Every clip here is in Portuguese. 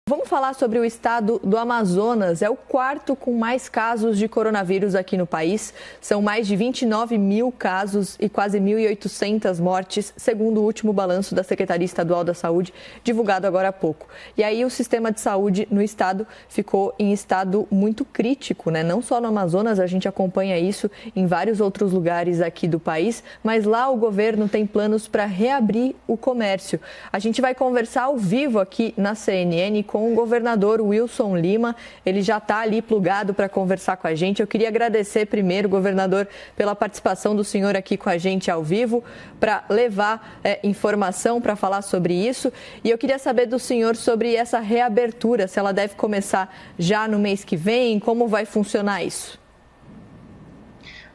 Vamos falar sobre o estado do Amazonas. É o quarto com mais casos de coronavírus aqui no país. São mais de 29 mil casos e quase 1.800 mortes, segundo o último balanço da Secretaria Estadual da Saúde, divulgado agora há pouco. E aí o sistema de saúde no estado ficou em estado muito crítico, né? Não só no Amazonas, a gente acompanha isso em vários outros lugares aqui do país, mas lá o governo tem planos para reabrir o comércio. A gente vai conversar ao vivo aqui na CNN com o governador Wilson Lima. Ele já está ali plugado para conversar com a gente. Eu queria agradecer primeiro, governador, pela participação do senhor aqui com a gente ao vivo, para levar informação, para falar sobre isso. E eu queria saber do senhor sobre essa reabertura, se ela deve começar já no mês que vem, como vai funcionar isso?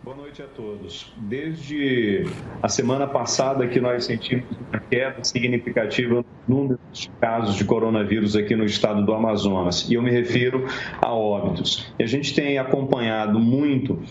Boa noite a todos. Desde a semana passada que nós sentimos uma queda significativa no número de casos de coronavírus aqui no estado do Amazonas, e eu me refiro a óbitos. E a gente tem acompanhado muito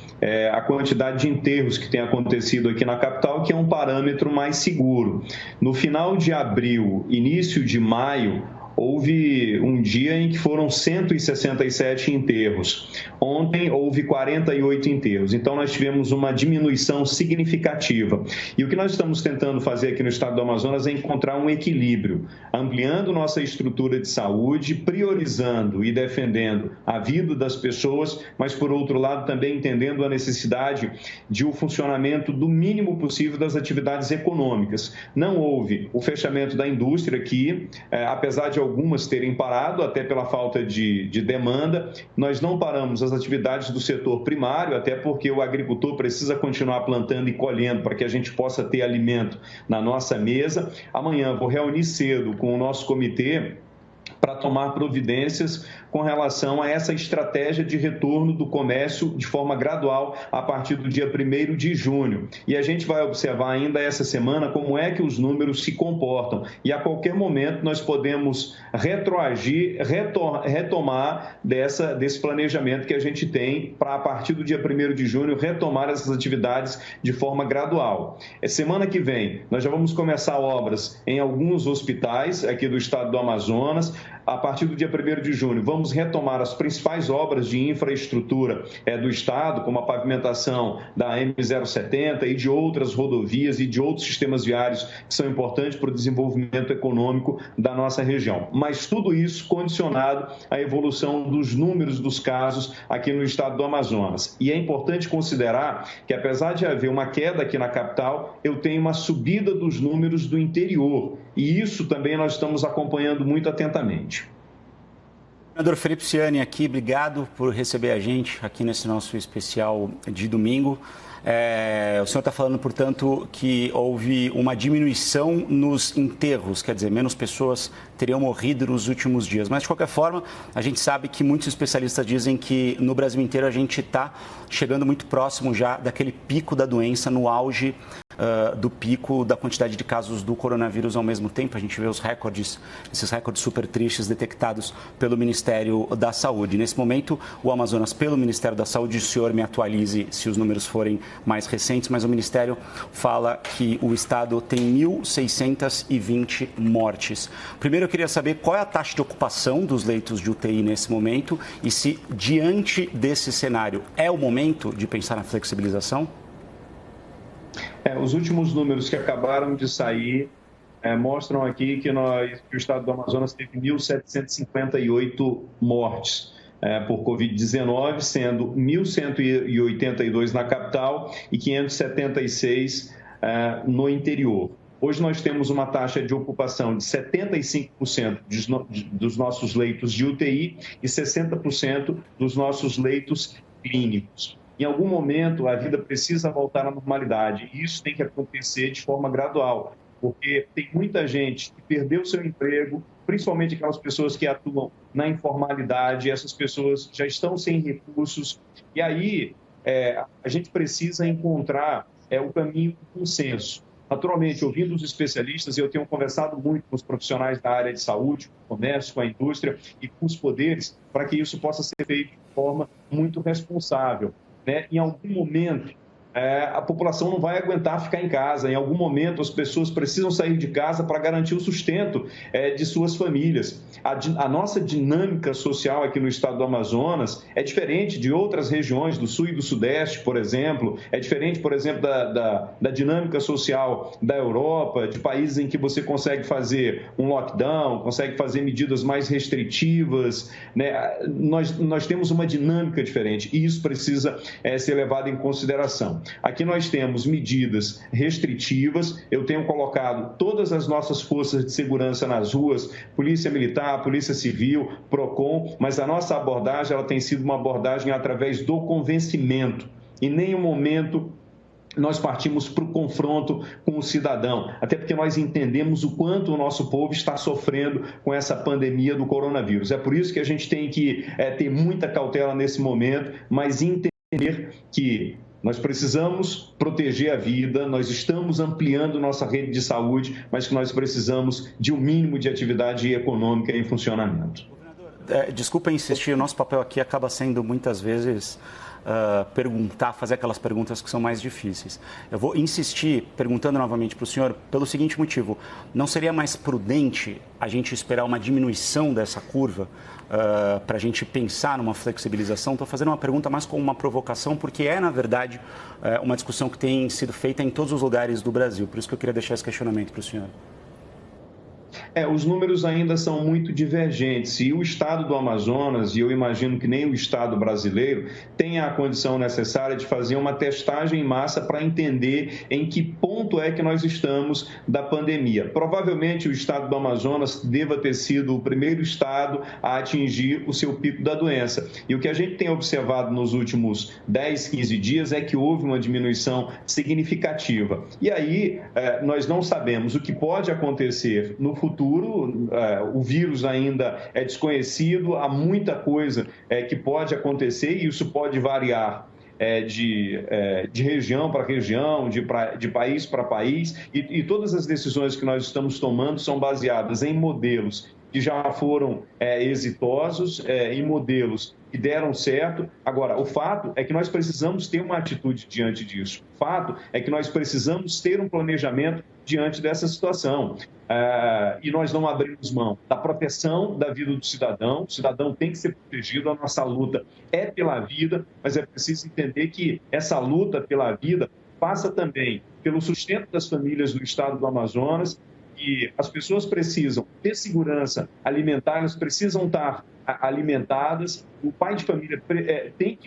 a quantidade de enterros que tem acontecido aqui na capital, que é um parâmetro mais seguro. No final de abril, início de maio, houve um dia em que foram 167 enterros. Ontem houve 48 enterros. Então nós tivemos uma diminuição significativa. E o que nós estamos tentando fazer aqui no estado do Amazonas é encontrar um equilíbrio, ampliando nossa estrutura de saúde, priorizando e defendendo a vida das pessoas, mas por outro lado também entendendo a necessidade de o funcionamento do mínimo possível das atividades econômicas. Não houve o fechamento da indústria aqui, apesar de algumas terem parado, até pela falta de demanda. Nós não paramos as atividades do setor primário, até porque o agricultor precisa continuar plantando e colhendo para que a gente possa ter alimento na nossa mesa. Amanhã vou reunir cedo com o nosso comitê para tomar providências com relação a essa estratégia de retorno do comércio de forma gradual a partir do dia 1º de junho. E a gente vai observar ainda essa semana como é que os números se comportam. E a qualquer momento nós podemos retroagir, retomar desse planejamento que a gente tem para, a partir do dia 1º de junho, retomar essas atividades de forma gradual. Semana que vem, nós já vamos começar obras em alguns hospitais aqui do estado do Amazonas. A partir do dia 1º de junho, vamos retomar as principais obras de infraestrutura do estado, como a pavimentação da M070 e de outras rodovias e de outros sistemas viários que são importantes para o desenvolvimento econômico da nossa região. Mas tudo isso condicionado à evolução dos números dos casos aqui no estado do Amazonas. E é importante considerar que, apesar de haver uma queda aqui na capital, eu tenho uma subida dos números do interior. E isso também nós estamos acompanhando muito atentamente. Senador Felipe Ciani aqui, obrigado por receber a gente aqui nesse nosso especial de domingo. O senhor está falando, portanto, que houve uma diminuição nos enterros, quer dizer, menos pessoas teriam morrido nos últimos dias. Mas, de qualquer forma, a gente sabe que muitos especialistas dizem que no Brasil inteiro a gente está chegando muito próximo já daquele pico da doença, no auge do pico da quantidade de casos do coronavírus ao mesmo tempo. A gente vê os recordes, esses recordes super tristes detectados pelo Ministério da Saúde. Nesse momento, o Amazonas, pelo Ministério da Saúde, o senhor me atualize se os números forem mais recentes, mas o Ministério fala que o estado tem 1.620 mortes. Primeiro, eu queria saber qual é a taxa de ocupação dos leitos de UTI nesse momento e se, diante desse cenário, é o momento de pensar na flexibilização? Os últimos números que acabaram de sair mostram aqui que o estado do Amazonas teve 1.758 mortes por Covid-19, sendo 1.182 na capital e 576 no interior. Hoje nós temos uma taxa de ocupação de 75% dos nossos leitos de UTI e 60% dos nossos leitos clínicos. Em algum momento, a vida precisa voltar à normalidade e isso tem que acontecer de forma gradual, porque tem muita gente que perdeu seu emprego, principalmente aquelas pessoas que atuam na informalidade, essas pessoas já estão sem recursos. E aí, a gente precisa encontrar o caminho do consenso. Naturalmente, ouvindo os especialistas, eu tenho conversado muito com os profissionais da área de saúde, com o comércio, com a indústria e com os poderes, para que isso possa ser feito de forma muito responsável. Em algum momento, a população não vai aguentar ficar em casa. Em algum momento, as pessoas precisam sair de casa para garantir o sustento de suas famílias. A nossa dinâmica social aqui no estado do Amazonas é diferente de outras regiões do sul e do sudeste, por exemplo. É diferente, por exemplo, da dinâmica social da Europa, de países em que você consegue fazer um lockdown, consegue fazer medidas mais restritivas, né? Nós temos uma dinâmica diferente e isso precisa ser levado em consideração. Aqui nós temos medidas restritivas, eu tenho colocado todas as nossas forças de segurança nas ruas, Polícia Militar, Polícia Civil, PROCON, mas a nossa abordagem ela tem sido uma abordagem através do convencimento. Em nenhum momento nós partimos para o confronto com o cidadão, até porque nós entendemos o quanto o nosso povo está sofrendo com essa pandemia do coronavírus. É por isso que a gente tem que ter muita cautela nesse momento, mas entender que nós precisamos proteger a vida, nós estamos ampliando nossa rede de saúde, mas que nós precisamos de um mínimo de atividade econômica em funcionamento. Desculpa insistir, o nosso papel aqui acaba sendo muitas vezes fazer aquelas perguntas que são mais difíceis. Eu vou insistir perguntando novamente para o senhor pelo seguinte motivo: não seria mais prudente a gente esperar uma diminuição dessa curva para a gente pensar numa flexibilização? Estou fazendo uma pergunta mais como uma provocação, porque na verdade, uma discussão que tem sido feita em todos os lugares do Brasil. Por isso que eu queria deixar esse questionamento para o senhor. Os números ainda são muito divergentes e o estado do Amazonas, e eu imagino que nem o estado brasileiro, tem a condição necessária de fazer uma testagem em massa para entender em que ponto é que nós estamos da pandemia. Provavelmente o estado do Amazonas deva ter sido o primeiro estado a atingir o seu pico da doença. E o que a gente tem observado nos últimos 10, 15 dias é que houve uma diminuição significativa. E aí nós não sabemos o que pode acontecer no futuro. O vírus ainda é desconhecido, há muita coisa que pode acontecer e isso pode variar de região para região, de país para país, e todas as decisões que nós estamos tomando são baseadas em modelos que já foram exitosos, em modelos que deram certo. Agora, o fato é que nós precisamos ter uma atitude diante disso. O fato é que nós precisamos ter um planejamento diante dessa situação. E nós não abrimos mão da proteção da vida do cidadão. O cidadão tem que ser protegido, a nossa luta é pela vida, mas é preciso entender que essa luta pela vida passa também pelo sustento das famílias do estado do Amazonas, e as pessoas precisam ter segurança alimentar, elas precisam estar alimentadas, o pai de família tem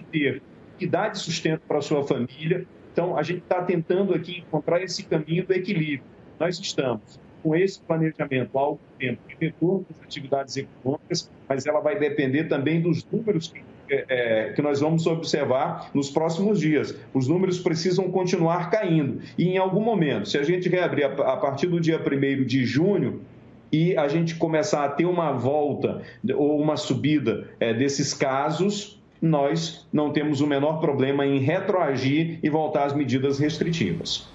que dar de sustento para a sua família. Então, a gente está tentando aqui encontrar esse caminho do equilíbrio. Nós estamos com esse planejamento há algum tempo de retorno das atividades econômicas, mas ela vai depender também dos números que nós vamos observar nos próximos dias. Os números precisam continuar caindo. E, em algum momento, se a gente reabrir a partir do dia 1º de junho, e a gente começar a ter uma volta ou uma subida desses casos, nós não temos o menor problema em retroagir e voltar às medidas restritivas.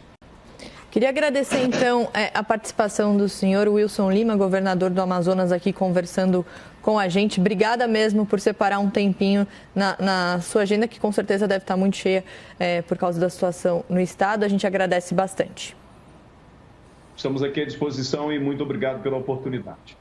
Queria agradecer, então, a participação do senhor Wilson Lima, governador do Amazonas, aqui conversando com a gente. Obrigada mesmo por separar um tempinho na sua agenda, que com certeza deve estar muito cheia por causa da situação no estado. A gente agradece bastante. Estamos aqui à disposição e muito obrigado pela oportunidade.